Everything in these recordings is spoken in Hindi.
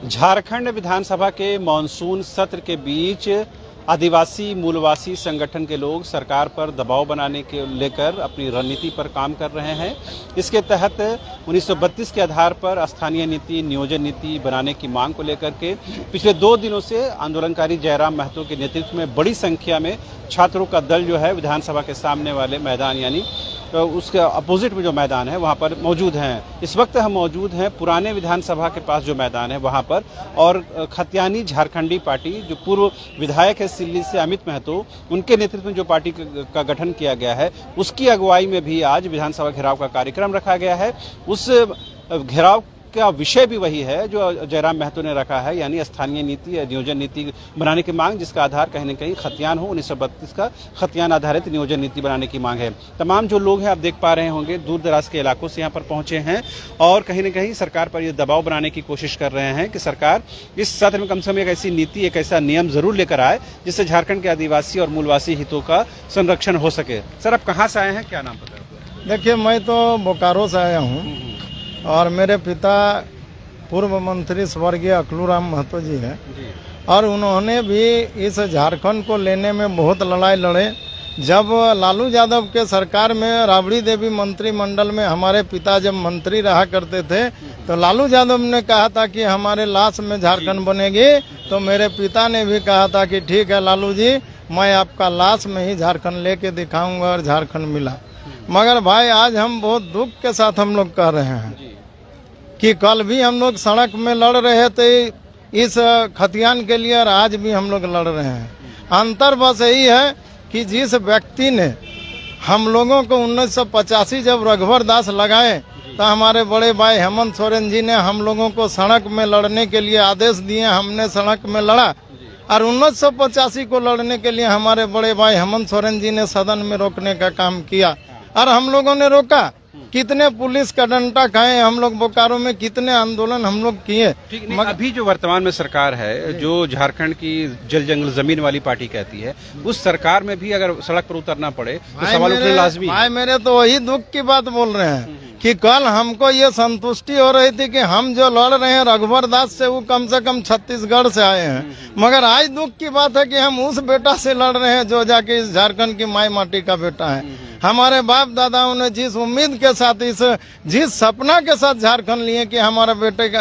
झारखंड विधानसभा के मॉनसून सत्र के बीच आदिवासी मूलवासी संगठन के लोग सरकार पर दबाव बनाने के लेकर अपनी रणनीति पर काम कर रहे हैं। इसके तहत 1932 के आधार पर स्थानीय नीति नियोजन नीति बनाने की मांग को लेकर के पिछले 2 दिनों से आंदोलनकारी जयराम महतो के नेतृत्व में बड़ी संख्या में छात्रों का दल जो है विधानसभा के सामने वाले मैदान यानी तो उसके अपोजिट में जो मैदान है वहाँ पर मौजूद हैं। इस वक्त हम मौजूद हैं पुराने विधानसभा के पास जो मैदान है वहाँ पर, और खतियानी झारखंडी पार्टी जो पूर्व विधायक है सिल्ली से अमित महतो, उनके नेतृत्व में जो पार्टी का गठन किया गया है उसकी अगुवाई में भी आज विधानसभा घेराव का कार्यक्रम रखा गया है। उस घेराव का विषय भी वही है जो जयराम महतो ने रखा है, यानी स्थानीय नीति या नियोजन नीति बनाने की मांग, जिसका आधार कहीं न कहीं खतियान हो। 1932 का खतियान आधारित नियोजन नीति बनाने की मांग है। तमाम जो लोग हैं आप देख पा रहे होंगे दूर दराज के इलाकों से यहाँ पर पहुंचे हैं और कहीं न कहीं सरकार पर ये दबाव बनाने की कोशिश कर रहे हैं कि सरकार इस सत्र में कम से कम एक ऐसी नीति, एक ऐसा नियम जरूर लेकर आए जिससे झारखंड के आदिवासी और मूलवासी हितों का संरक्षण हो सके। सर, आप कहाँ से आए हैं, क्या नाम पता है? देखिए, मैं तो बोकारो से आया हूँ और मेरे पिता पूर्व मंत्री स्वर्गीय अकलूराम महतो जी हैं और उन्होंने भी इस झारखंड को लेने में बहुत लड़ाई लड़े। जब लालू यादव के सरकार में राबड़ी देवी मंत्रिमंडल में हमारे पिता जब मंत्री रहा करते थे तो लालू यादव ने कहा था कि हमारे लाश में झारखंड बनेगी, तो मेरे पिता ने भी कहा था कि ठीक है लालू जी, मैं आपका लाश में ही झारखंड लेके दिखाऊंगा, और झारखंड मिला। मगर भाई आज हम बहुत दुख के साथ हम लोग कह रहे हैं कि कल भी हम लोग सड़क में लड़ रहे थे इस खतियान के लिए और आज भी हम लोग लड़ रहे हैं। अंतर बस यही है कि जिस व्यक्ति ने हम लोगों को 1985 जब रघुवर दास लगाए तो हमारे बड़े भाई हेमंत सोरेन जी ने हम लोगों को सड़क में लड़ने के लिए आदेश दिए, हमने सड़क में लड़ा। और 1985 को लड़ने के लिए हमारे बड़े भाई हेमंत सोरेन जी ने सदन में रोकने का काम किया और हम लोगों ने रोका। कितने पुलिस का डंडा खाए हम लोग, बोकारो में कितने आंदोलन हम लोग किए। अभी जो वर्तमान में सरकार है, जो झारखंड की जल जंगल जमीन वाली पार्टी कहती है, उस सरकार में भी अगर सड़क पर उतरना पड़े तो सवाल उठने लाजमी। भाई मेरे तो वही दुख की बात बोल रहे हैं कि कल हमको ये संतुष्टि हो रही थी कि हम जो लड़ रहे हैं रघुवर दास से, वो कम से कम छत्तीसगढ़ से आए हैं, मगर आज दुख की बात है कि हम उस बेटा से लड़ रहे हैं जो जाके इस झारखंड की माई माटी का बेटा है। हमारे बाप दादाओं ने जिस उम्मीद के साथ जिस सपना के साथ झारखंड लिए कि हमारे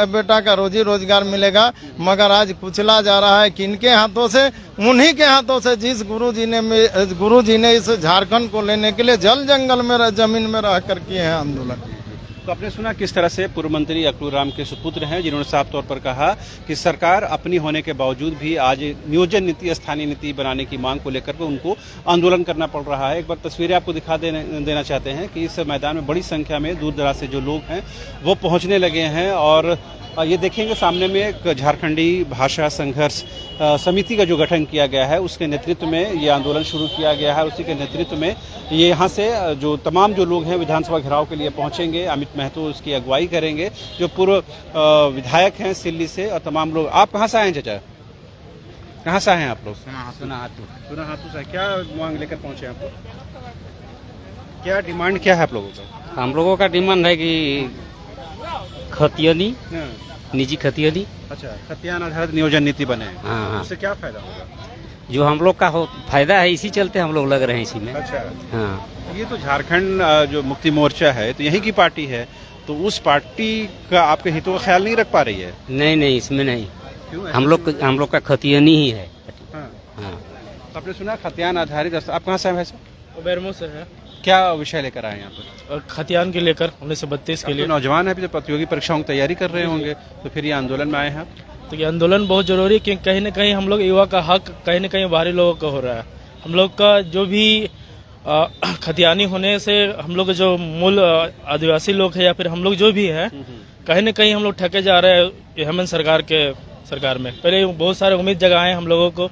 बेटा का रोजी रोजगार मिलेगा, मगर आज कुचला जा रहा है किनके हाथों से? उन्हीं के हाथों से जिस गुरुजी ने इस झारखंड को लेने के लिए जल जंगल में जमीन में रह कर किए हैं आंदोलन। तो आपने सुना किस तरह से पूर्व मंत्री अकलूराम के सुपुत्र हैं जिन्होंने साफ तौर पर कहा कि सरकार अपनी होने के बावजूद भी आज नियोजन नीति, स्थानीय नीति बनाने की मांग को लेकर के उनको आंदोलन करना पड़ रहा है। एक बार तस्वीरें आपको दिखा देना चाहते हैं कि इस मैदान में बड़ी संख्या में दूर दराज से जो लोग हैं वो पहुंचने लगे हैं और ये देखेंगे सामने में एक झारखंडी भाषा संघर्ष समिति का जो गठन किया गया है उसके नेतृत्व में ये आंदोलन शुरू किया गया है। उसी के नेतृत्व में ये यहाँ से जो तमाम जो लोग हैं विधानसभा घेराव के लिए पहुँचेंगे। अमित महतो उसकी अगुवाई करेंगे जो पूर्व विधायक हैं सिल्ली से, और तमाम लोग। आप कहाँ से आए हैं चाचा, कहाँ से आए हैं आप लोग? सुनाहातू से। क्या मांग लेकर पहुँचे आप लोग, क्या डिमांड क्या है आप लोगों का? हम लोगों का डिमांड है कि खतियानी, निजी खतियानी, अच्छा, खतियान आधारित नियोजन नीति बने। हाँ, उससे क्या फायदा होगा? जो हम लोग का फायदा है इसी चलते हम लोग लग रहे हैं इसी में। अच्छा, हाँ। ये तो झारखंड जो मुक्ति मोर्चा है तो यहीं की पार्टी है, तो उस पार्टी का आपके हितों का ख्याल नहीं रख पा रही है? नहीं, इसमें नहीं। क्यों? हम लोग का खतियानी ही है। हाँ। हाँ। आपने सुना खतियान आधारित। आप कहाँ से हैं वैसे? बेरमो से है। क्या विषय लेकर आए यहाँ पर? खतियान के लेकर 1932 के लिए। तो नौजवान है, अभी तो प्रतियोगी परीक्षाओं की तैयारी कर रहे होंगे, तो फिर ये आंदोलन में आए हैं? तो ये आंदोलन बहुत जरूरी है क्योंकि कहीं न कहीं हम लोग युवा का हक कहीं न कहीं बाहरी लोगों का हो रहा है। हम लोग का जो भी खतियानी होने से हम लोग जो मूल आदिवासी लोग है या फिर हम लोग जो भी है कहीं न कहीं हम लोग ठके जा रहे हैं हेमंत सरकार में। पहले बहुत सारे उम्मीद जगाए हम लोगों को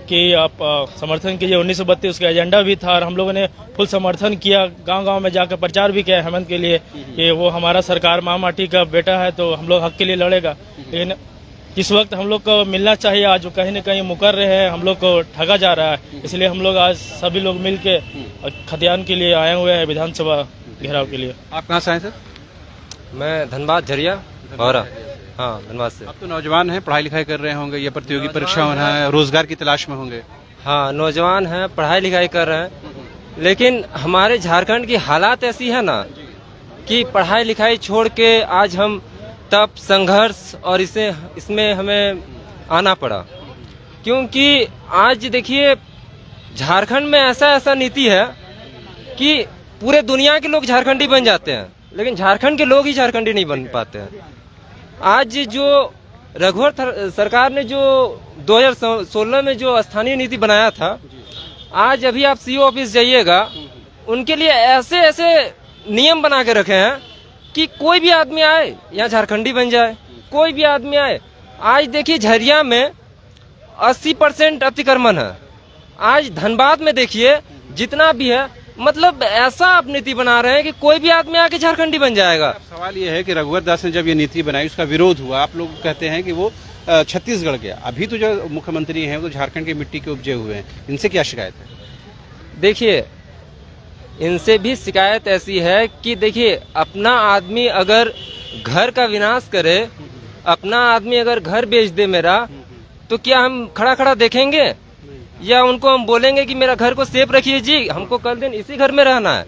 कि आप समर्थन कीजिए। 1932 उसका एजेंडा भी था और हम लोगों ने फुल समर्थन किया, गांव-गांव में जाकर प्रचार भी किया हेमंत के लिए कि वो हमारा सरकार माँ माटी का बेटा है तो हम लोग हक के लिए लड़ेगा। लेकिन इस वक्त हम लोग को मिलना चाहिए, आज कहीं न कहीं मुकर रहे हैं, हम लोग को ठगा जा रहा है। इसलिए हम लोग आज सभी लोग मिल के खतियान के लिए आए हुए हैं विधानसभा घेराव के लिए। आप कहाँ से आए सर? मैं धनबाद झरिया और हाँ धनबाद से। आप तो नौजवान हैं, पढ़ाई लिखाई कर रहे होंगे या प्रतियोगी परीक्षा है, रोजगार की तलाश में होंगे। हाँ नौजवान हैं, पढ़ाई लिखाई कर रहे हैं, लेकिन हमारे झारखंड की हालात ऐसी है ना कि पढ़ाई लिखाई छोड़ के आज हम तप संघर्ष और इसमें हमें आना पड़ा, क्योंकि आज देखिए झारखंड में ऐसा नीति है कि पूरे दुनिया के लोग झारखंडी बन जाते हैं, लेकिन झारखंड के लोग ही झारखंडी नहीं बन पाते हैं। आज जो रघुवर सरकार ने जो 2016 में जो स्थानीय नीति बनाया था, आज अभी आप सीओ ऑफिस जाइएगा, उनके लिए ऐसे ऐसे नियम बना के रखे हैं कि कोई भी आदमी आए यहाँ झारखंडी बन जाए, कोई भी आदमी आए। आज देखिए झरिया में 80% अतिक्रमण है। आज धनबाद में देखिए जितना भी है, मतलब ऐसा आप नीति बना रहे हैं कि कोई भी आदमी आके झारखंडी बन जाएगा। सवाल ये है कि रघुवर दास ने जब ये नीति बनाई, उसका विरोध हुआ, आप लोग कहते हैं कि वो छत्तीसगढ़ गया। अभी तो जो मुख्यमंत्री हैं वो तो झारखंड की मिट्टी के उपजे हुए हैं, इनसे क्या शिकायत है? देखिए इनसे भी शिकायत ऐसी है कि देखिए अपना आदमी अगर घर का विनाश करे, अपना आदमी अगर घर बेच दे मेरा, तो क्या हम खड़ा खड़ा देखेंगे या उनको हम बोलेंगे कि मेरा घर को सेफ रखिए जी, हमको कल दिन इसी घर में रहना है?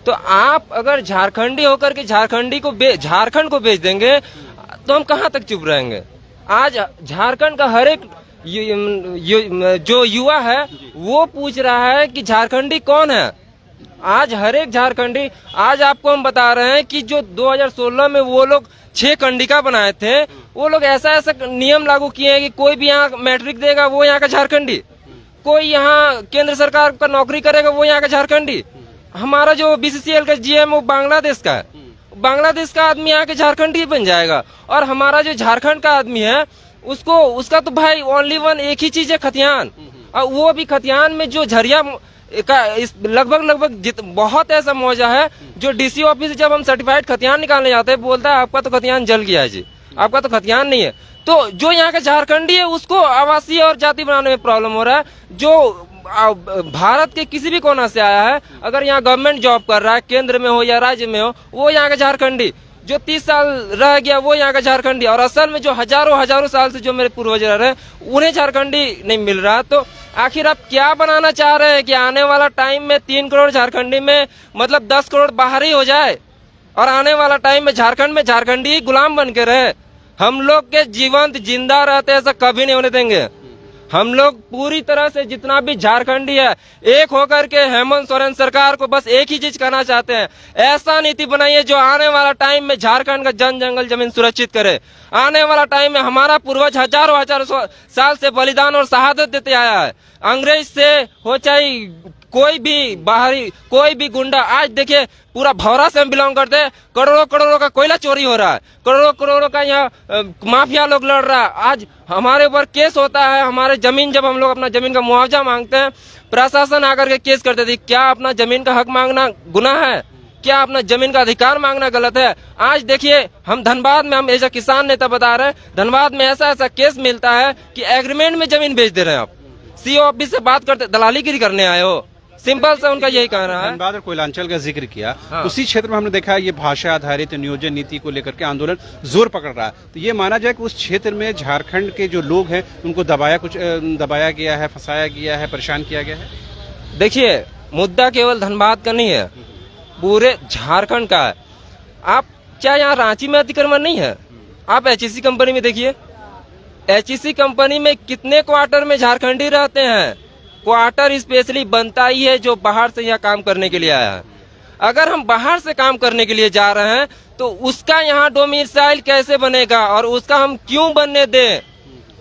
तो आप अगर झारखंडी होकर के झारखंड को बेच देंगे तो हम कहाँ तक चुप रहेंगे? आज झारखंड का हर एक जो युवा है वो पूछ रहा है कि झारखंडी कौन है। आज हर एक झारखंडी, आज आपको हम बता रहे हैं कि जो 2016 में वो लोग 6 कंडिका बनाए थे, वो लोग ऐसा नियम लागू किए हैं कि कोई भी यहाँ मैट्रिक देगा वो यहाँ का झारखंडी, कोई यहाँ केंद्र सरकार का नौकरी करेगा वो यहाँ का झारखंडी। हमारा जो बीसीसीएल का जीएम वो बांग्लादेश का है, बांग्लादेश का आदमी यहाँ के झारखंडी बन जाएगा। और हमारा जो झारखंड का आदमी है उसका तो भाई ओनली वन एक ही चीज है, खतियान। और वो भी खतियान में जो झरिया का लगभग बहुत ऐसा मौजा है, जो डीसी ऑफिस जब हम सर्टिफाइड खतियान निकालने जाते हैं बोलता है आपका तो खतियान जल गया है जी, आपका तो खतियान नहीं है। तो जो यहाँ का झारखंडी है उसको आवासीय और जाति बनाने में प्रॉब्लम हो रहा है। जो भारत के किसी भी कोना से आया है, अगर यहाँ गवर्नमेंट जॉब कर रहा है, केंद्र में हो या राज्य में हो, वो यहाँ का झारखंडी। जो 30 साल रह गया वो यहाँ का झारखंडी। और असल में जो हजारों साल से जो मेरे पूर्वज रह रहे हैं उन्हें झारखंडी नहीं मिल रहा। तो आखिर आप क्या बनाना चाह रहे हैं कि आने वाला टाइम में 3 करोड़ झारखंडी में मतलब 10 करोड़ बाहरी हो जाए, और आने वाला टाइम में झारखंडी ही गुलाम बन के रहे? हम लोग के जीवंत जिंदा रहते ऐसा कभी नहीं होने देंगे। हम लोग पूरी तरह से जितना भी झारखंडी है एक होकर के हेमंत सोरेन सरकार को बस एक ही चीज कहना चाहते हैं, ऐसा नीति बनाइए जो आने वाला टाइम में झारखंड का जंगल जमीन सुरक्षित करे। आने वाला टाइम में हमारा पूर्वज हजारों साल से बलिदान और शहादत देते आया है। अंग्रेज से हो चाहे कोई भी बाहरी कोई भी गुंडा, आज देखिए पूरा भौरा से हम बिलोंग करते हैं, करोड़ों का कोयला चोरी हो रहा है, करोड़ों का यहाँ माफिया लोग लड़ रहा है। आज हमारे ऊपर केस होता है, हमारे जमीन जब हम लोग अपना जमीन का मुआवजा मांगते हैं, प्रशासन आकर के केस करते थे। क्या अपना जमीन का हक मांगना गुनाह है? क्या अपना जमीन का अधिकार मांगना गलत है? आज देखिए हम धनबाद में, हम ऐसा किसान नेता बता रहे हैं, धनबाद में ऐसा केस मिलता है कि एग्रीमेंट में जमीन बेच दे रहे हैं। आप सीओ ऑफिस से बात करते, दलालीगिरी करने आए हो। सिंपल सा उनका यही कहना है। धनबाद और कोयलांचल का जिक्र किया, उसी क्षेत्र में हमने देखा है ये भाषा आधारित नियोजन नीति को लेकर के आंदोलन जोर पकड़ रहा है। तो ये माना जाए कि उस क्षेत्र में झारखंड के जो लोग हैं उनको दबाया गया है, फंसाया गया है, परेशान किया गया है। देखिए मुद्दा केवल धनबाद का नहीं है, पूरे झारखंड का है। आप चाहे यहाँ रांची में अतिक्रमण नहीं है, आप एचईसी कंपनी में देखिए, एचईसी कंपनी में कितने क्वार्टर में झारखंडी रहते हैं। क्वार्टर स्पेशली बनता ही है जो बाहर से यहाँ काम करने के लिए आया है। अगर हम बाहर से काम करने के लिए जा रहे हैं तो उसका यहाँ डोमिसाइल कैसे बनेगा और उसका हम क्यों बनने दें?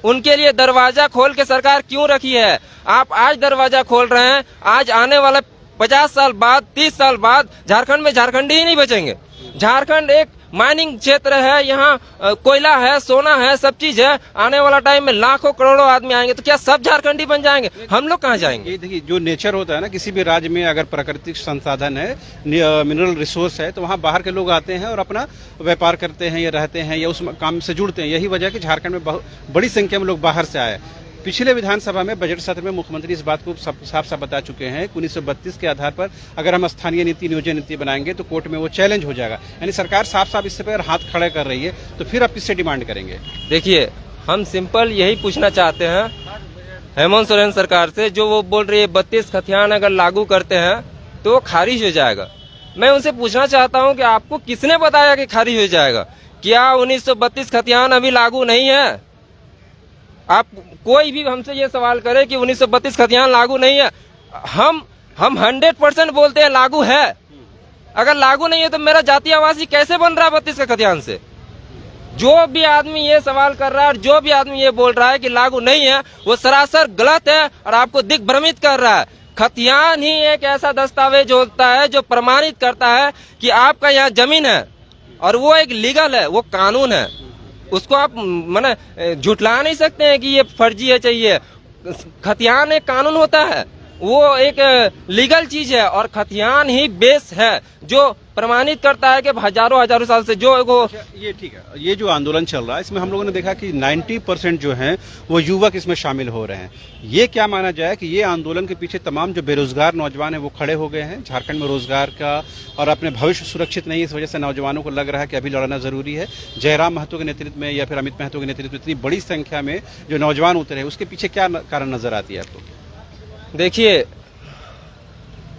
उनके लिए दरवाजा खोल के सरकार क्यों रखी है? आप आज दरवाजा खोल रहे हैं, आज आने वाला 50 साल बाद 30 साल बाद झारखंड में झारखंडी ही नहीं बचेंगे। झारखंड एक माइनिंग क्षेत्र है, यहाँ कोयला है, सोना है, सब चीज है। आने वाला टाइम में लाखों करोड़ों आदमी आएंगे तो क्या सब झारखंडी बन जाएंगे? हम लोग कहाँ जाएंगे? ये देखिए जो नेचर होता है ना, किसी भी राज्य में अगर प्राकृतिक संसाधन है, मिनरल रिसोर्स है, तो वहाँ बाहर के लोग आते हैं और अपना व्यापार करते हैं या रहते हैं या उस काम से जुड़ते हैं। यही वजह है कि झारखंड में बहुत बड़ी संख्या में लोग बाहर से आए। पिछले विधानसभा में बजट सत्र में मुख्यमंत्री इस बात को साफ साफ बता चुके हैं कि 1932 के आधार पर अगर हम स्थानीय नीति नियोजन नीति बनाएंगे तो कोर्ट में वो चैलेंज हो जाएगा। यानी सरकार साफ साफ इससे पर हाथ खड़े कर रही है, तो फिर आप किससे डिमांड करेंगे? देखिए, हम सिंपल यही पूछना चाहते हैं हेमंत सोरेन सरकार से, जो वो बोल रही है 32 खतियान अगर लागू करते हैं तो खारिज हो जाएगा। मैं उनसे पूछना चाहता हूं कि आपको किसने बताया कि खारिज हो जाएगा? क्या 1932 खतियान अभी लागू नहीं है? आप कोई भी हमसे ये सवाल करे कि 1932 खतियान लागू नहीं है, हम 100% बोलते हैं लागू है। अगर लागू नहीं है तो मेरा जातीय आवासी कैसे बन रहा है 32 के खतियान से? जो भी आदमी ये सवाल कर रहा है और जो भी आदमी ये बोल रहा है कि लागू नहीं है, वो सरासर गलत है और आपको दिग्भ्रमित कर रहा है। खतियान ही एक ऐसा दस्तावेज होता है जो प्रमाणित करता है कि आपका यहाँ जमीन है, और वो एक लीगल है, वो कानून है। उसको आप माने झुटला नहीं सकते हैं कि ये फर्जी है चाहिए। खतियान एक कानून होता है, वो एक लीगल चीज है, और खतियान ही बेस है जो प्रमाणित करता है कि हजारों साल से जो ये ठीक है। ये जो आंदोलन चल रहा है इसमें हम लोगों ने देखा कि 90% जो हैं वो युवक इसमें शामिल हो रहे हैं। ये क्या माना जाए कि ये आंदोलन के पीछे तमाम जो बेरोजगार नौजवान हैं वो खड़े हो गए हैं? झारखंड में रोजगार का और अपने भविष्य सुरक्षित नहीं है, इस वजह से नौजवानों को लग रहा है कि अभी लड़ना जरूरी है। जयराम महतो के नेतृत्व में या फिर अमित महतो के नेतृत्व में इतनी बड़ी संख्या में जो नौजवान उतरे हैं, उसके पीछे क्या कारण नजर आती है आपको? देखिए,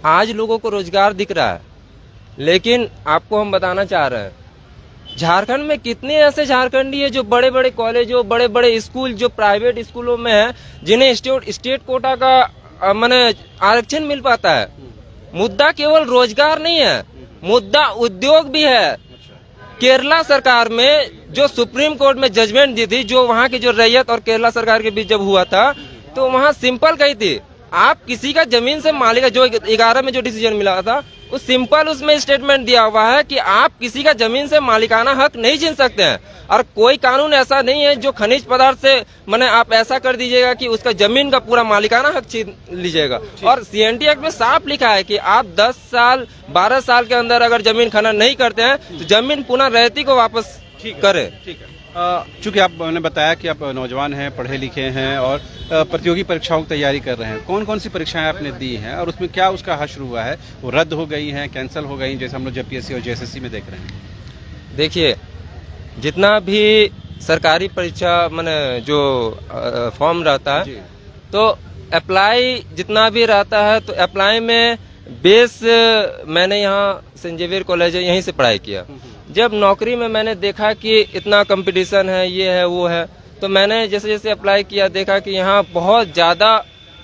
आज लोगों को रोजगार दिख रहा है, लेकिन आपको हम बताना चाह रहे हैं झारखंड में कितने ऐसे झारखंडी है जो बड़े बड़े कॉलेजों, बड़े बड़े स्कूल जो प्राइवेट स्कूलों में है, जिन्हें स्टेट कोटा का माने आरक्षण मिल पाता है। मुद्दा केवल रोजगार नहीं है, मुद्दा उद्योग भी है। केरला सरकार में जो सुप्रीम कोर्ट में जजमेंट दी थी, जो वहाँ की जो रैयत और केरला सरकार के बीच जब हुआ था, तो वहाँ सिंपल कही थी, आप किसी का जमीन से मालिक, जो 11 में जो डिसीजन मिला था, उस सिंपल उसमें स्टेटमेंट दिया हुआ है कि आप किसी का जमीन से मालिकाना हक नहीं छीन सकते हैं। और कोई कानून ऐसा नहीं है जो खनिज पदार्थ से माने आप ऐसा कर दीजिएगा कि उसका जमीन का पूरा मालिकाना हक छीन लीजिएगा। और सीएनटी एक्ट में साफ लिखा है कि आप 10 साल 12 साल के अंदर अगर जमीन खनन नहीं करते हैं तो जमीन पुनः रहती को वापस करें। ठीक है। चूंकि आपने बताया कि आप नौजवान हैं, पढ़े लिखे हैं और प्रतियोगी परीक्षाओं की तैयारी कर रहे हैं, कौन कौन सी परीक्षाएं आपने दी हैं और उसमें क्या उसका हश्र हुआ है? वो रद्द हो गई हैं, कैंसिल हो गई, जैसे हम लोग जेपीएससी और जेएसएससी में देख रहे हैं? देखिए, जितना भी सरकारी परीक्षा माने जो फॉर्म रहता है, तो अप्लाई जितना भी रहता है, तो अप्लाई में बेस मैंने यहाँ सेंट जेवियर कॉलेज है, यहीं से पढ़ाई किया। जब नौकरी में मैंने देखा कि इतना कंपटीशन है, ये है वो है, तो मैंने जैसे जैसे अप्लाई किया देखा कि यहाँ बहुत ज्यादा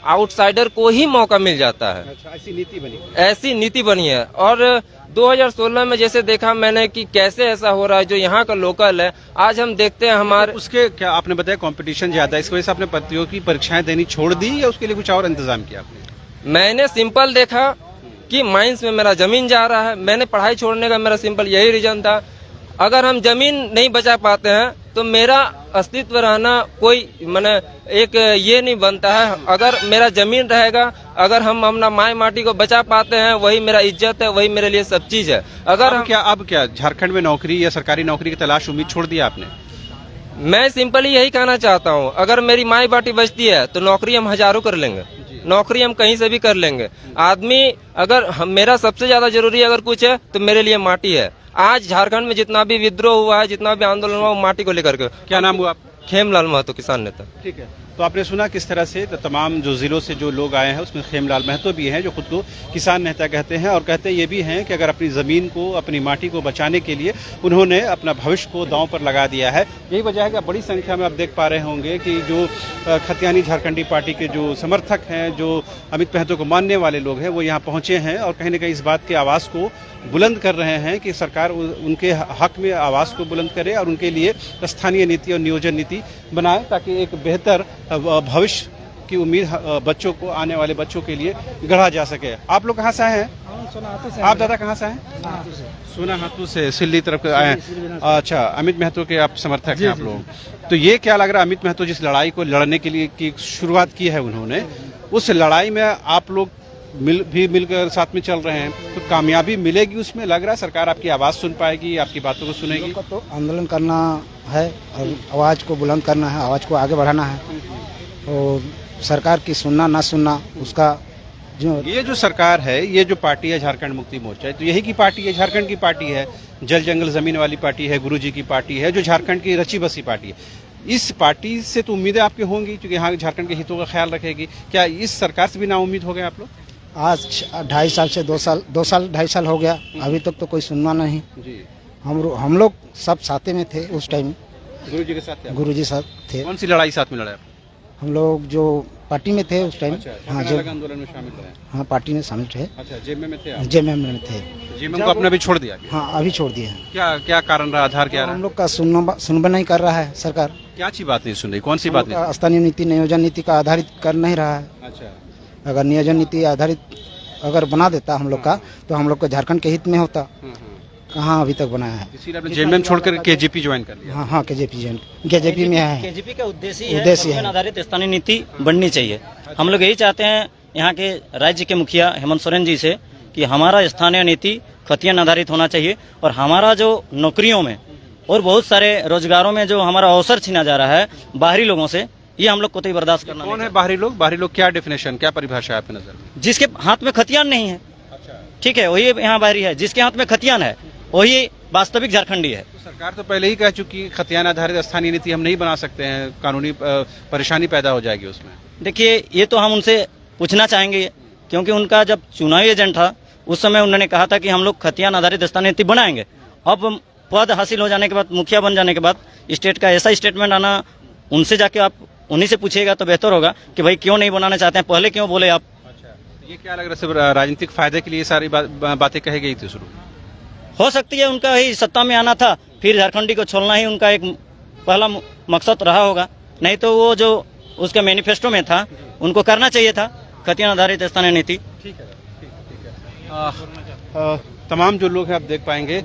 आउटसाइडर को ही मौका मिल जाता है। अच्छा, ऐसी नीति बनी है। और 2016 में जैसे देखा मैंने कि कैसे ऐसा हो रहा है, जो यहाँ का लोकल है, आज हम देखते हैं हमारे उसके क्या आपने बताया कंपटीशन ज्यादा है, इस वजह से आपने प्रतियोगी परीक्षाएं देनी छोड़ दी या उसके लिए कुछ और इंतजाम किया आपने? मैंने सिंपल देखा कि माइंस में मेरा जमीन जा रहा है, मैंने पढ़ाई छोड़ने का मेरा सिंपल यही रीजन था। अगर हम जमीन नहीं बचा पाते हैं तो मेरा अस्तित्व रहना कोई माने एक ये नहीं बनता है। अगर मेरा जमीन रहेगा, अगर हम अपना माई माटी को बचा पाते हैं, वही मेरा इज्जत है, वही मेरे लिए सब चीज है। अगर अब क्या झारखंड में नौकरी या सरकारी नौकरी की तलाश उम्मीद छोड़ दी आपने? मैं सिंपली यही कहना चाहता हूँ, अगर मेरी माई बाटी बचती है तो नौकरी हम हजारों कर लेंगे, नौकरी हम कहीं से भी कर लेंगे। आदमी अगर मेरा सबसे ज्यादा जरूरी अगर कुछ है तो मेरे लिए माटी है। आज झारखंड में जितना भी विद्रोह हुआ है, जितना भी आंदोलन हुआ, वो माटी को लेकर के। क्या नाम हुआ? खेमलाल महतो, किसान नेता। ठीक है। तो आपने सुना किस तरह से तमाम जो जिलों से जो लोग आए हैं उसमें खेमलाल महतो भी हैं, जो खुद को किसान नेता कहते हैं और कहते ये भी हैं कि अगर अपनी ज़मीन को, अपनी माटी को बचाने के लिए उन्होंने अपना भविष्य को दांव पर लगा दिया है। यही वजह है कि बड़ी संख्या में आप देख पा रहे होंगे कि जो खतियानी झारखंडी पार्टी के जो समर्थक हैं, जो अमित महतो को मानने वाले लोग हैं, वो यहाँ पहुँचे हैं और कहीं न कहीं इस बात की आवाज़ को बुलंद कर रहे हैं कि सरकार उनके हक में आवाज़ को बुलंद करे और उनके लिए स्थानीय नीति और नियोजन नीति बनाए, ताकि एक बेहतर भविष्य की उम्मीद बच्चों को, आने वाले बच्चों के लिए गढ़ा जा सके। आप लोग कहाँ से आए हैं? आप दादा कहाँ से आए? सोनाहातू से, सिल्ली तरफ आए हैं। अच्छा, अमित महतो के आप समर्थक हैं आप लोग। तो ये क्या लग रहा है, अमित महतो जिस लड़ाई को लड़ने के लिए की शुरुआत की है उन्होंने, उस लड़ाई में आप लोग मिलकर साथ में चल रहे हैं, तो कामयाबी मिलेगी उसमें? लग रहा है सरकार आपकी आवाज़ सुन पाएगी, आपकी बातों को सुनेगी? तो आंदोलन करना है और आवाज़ को बुलंद करना है, आवाज़ को आगे बढ़ाना है। और सरकार की सुनना ना सुनना उसका जो ये जो सरकार है, ये जो पार्टी है झारखंड मुक्ति मोर्चा, तो यही की पार्टी है, झारखंड की पार्टी है, जल जंगल जमीन वाली पार्टी है, गुरुजी की पार्टी है, जो झारखंड की रची बसी पार्टी है। इस पार्टी से तो उम्मीदें आपकी होंगी क्योंकि यहाँ झारखंड के हितों का ख्याल रखेगी। क्या इस सरकार से भी नाउम्मीद हो गए आप लोग? आज 2.5 साल से 2 साल 2.5 साल हो गया, अभी तक तो कोई सुनना नहीं। जी, हम लोग सब साथे में थे उस टाइम, गुरुजी के साथ थे आप? गुरुजी साथ थे। कौन सी लड़ाई साथ में लड़ाई? हम लोग जो पार्टी में थे उस टाइम, हाँ जो जो आंदोलन में शामिल रहे? हाँ पार्टी में शामिल थे, अच्छा, जेएमएम में थे आप? जेएमएम में थे। जेएमएम को आपने अभी छोड़ दिया? हाँ अभी छोड़ दिए हैं। क्या कारण रहा, आधार क्या हम रहा? लोग का सुनवा नहीं कर रहा है सरकार। क्या अच्छी बात नहीं सुन रही? कौन सी बात नहीं? स्थानीय नीति नियोजन नीति का आधारित कर नहीं रहा है। अच्छा, अगर नियोजन नीति आधारित अगर बना देता हम लोग का, तो हम लोग का झारखंड के हित में होता। कहाँ अभी तक बनाया है? इसीलिए आपने जेएमएम छोड़कर केजेपी ज्वाइन कर लिया? हाँ केजेपी में है। केजीपी का उद्देश्य उद्देश्य है है। आधारित स्थानीय नीति बननी चाहिए। हम लोग यही चाहते हैं यहाँ के राज्य के मुखिया हेमंत सोरेन जी से कि हमारा स्थानीय नीति खतियान आधारित होना चाहिए और हमारा जो नौकरियों में और बहुत सारे रोजगारों में जो हमारा अवसर छीना जा रहा है बाहरी लोगों से, ये हम लोग को तो बर्दाश्त करना कौन नहीं है बाहरी लोग? बाहरी लोग क्या डेफिनेशन, क्या परिभाषा है आपकी नजर में? है। जिसके हाथ में खतियान नहीं है, ठीक है, वही यहाँ बाहरी है। जिसके हाथ में खतियान है वही वास्तविक झारखंडी है। तो सरकार तो पहले ही कह चुकी खतियान आधारित स्थानीय नीति हम नहीं बना सकते हैं, कानूनी परेशानी पैदा हो जाएगी उसमें। देखिए, ये तो हम उनसे पूछना चाहेंगे क्योंकि उनका जब चुनावी एजेंट था उस समय उन्होंने कहा था कि हम लोग खतियान आधारित स्थानीय नीति बनाएंगे। अब पद हासिल हो जाने के बाद, मुखिया बन जाने के बाद स्टेट का ऐसा स्टेटमेंट आना, उनसे जाके आप उन्हीं से पूछिएगा तो बेहतर होगा कि भाई क्यों नहीं बनाना चाहते हैं, पहले क्यों बोले आप। अच्छा, ये क्या लग रहा है, सिर्फ राजनीतिक फायदे के लिए सारी बातें कही गई थी शुरू में? हो सकती है उनका ही सत्ता में आना था, फिर झारखंडी को छोड़ना ही उनका एक पहला मकसद रहा होगा। नहीं तो वो जो उसके मैनिफेस्टो में था उनको करना चाहिए था खतियान आधारित स्थानीय नीति। ठीक है, तमाम जो लोग हैं आप देख पाएंगे,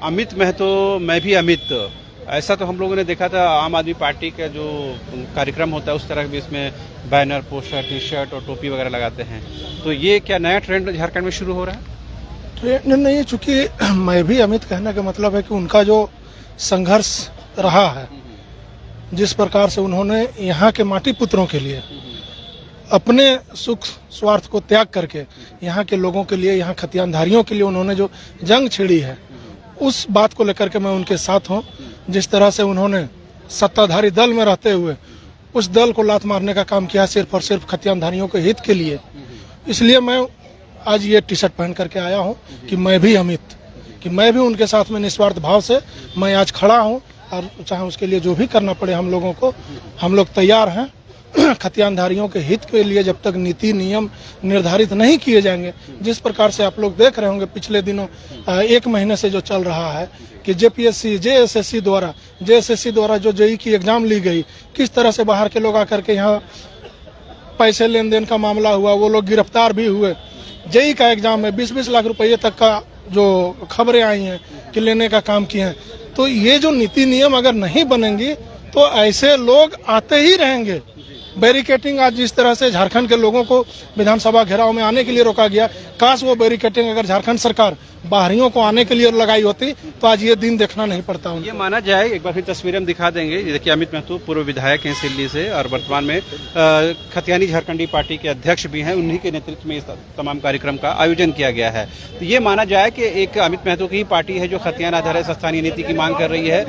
अमित महतो, मैं भी अमित, ऐसा तो हम लोगों ने देखा था आम आदमी पार्टी का जो कार्यक्रम होता है उस तरह भी इसमें बैनर, पोस्टर, टी शर्ट और टोपी वगैरह लगाते हैं। तो ये क्या नया ट्रेंड झारखंड में शुरू हो रहा है? ट्रेंड नहीं है, चूंकि मैं भी अमित कहने का मतलब है कि उनका जो संघर्ष रहा है, जिस प्रकार से उन्होंने यहाँ के माटी पुत्रों के लिए अपने सुख स्वार्थ को त्याग करके यहाँ के लोगों के लिए, यहाँ खतियानधारियों के लिए उन्होंने जो जंग छिड़ी है, उस बात को लेकर के मैं उनके साथ हूँ। जिस तरह से उन्होंने सत्ताधारी दल में रहते हुए उस दल को लात मारने का काम किया सिर्फ और सिर्फ खतियानधारियों के हित के लिए, इसलिए मैं आज ये टी शर्ट पहन करके आया हूँ कि मैं भी अमित, कि मैं भी उनके साथ में निस्वार्थ भाव से मैं आज खड़ा हूँ, और चाहे उसके लिए जो भी करना पड़े हम लोगों को, हम लोग तैयार हैं। खतियानधारियों के हित के लिए जब तक नीति नियम निर्धारित नहीं किए जाएंगे, जिस प्रकार से आप लोग देख रहे होंगे पिछले दिनों 1 महीने से जो चल रहा है कि जेएसएससी द्वारा जो जेई की एग्जाम ली गई, किस तरह से बाहर के लोग आकर के यहाँ पैसे लेन देन का मामला हुआ, वो लोग गिरफ्तार भी हुए। जेई का एग्जाम में 20-20 लाख रुपये तक का जो खबरें आई हैं कि लेने का काम किए हैं। तो ये जो नीति नियम अगर नहीं बनेंगी तो ऐसे लोग आते ही रहेंगे। बैरिकेटिंग आज जिस तरह से झारखंड के लोगों को विधानसभा घेराव में आने के लिए रोका गया, काश वो बैरिकेटिंग अगर झारखंड सरकार बाहरियों को आने के लिए लगाई होती तो आज ये दिन देखना नहीं पड़ता उनको। ये माना जाए, एक बार फिर तस्वीरें हम दिखा देंगे। ये देखिए, अमित महतो पूर्व विधायक हैं सिल्ली से और वर्तमान में खतियानी झारखंडी पार्टी के अध्यक्ष भी हैं। उन्हीं के नेतृत्व में इस तमाम कार्यक्रम का आयोजन किया गया है। तो ये माना जाए कि एक अमित महतो की ही पार्टी है जो खतियान आधारित स्थानीय नीति की मांग कर रही है।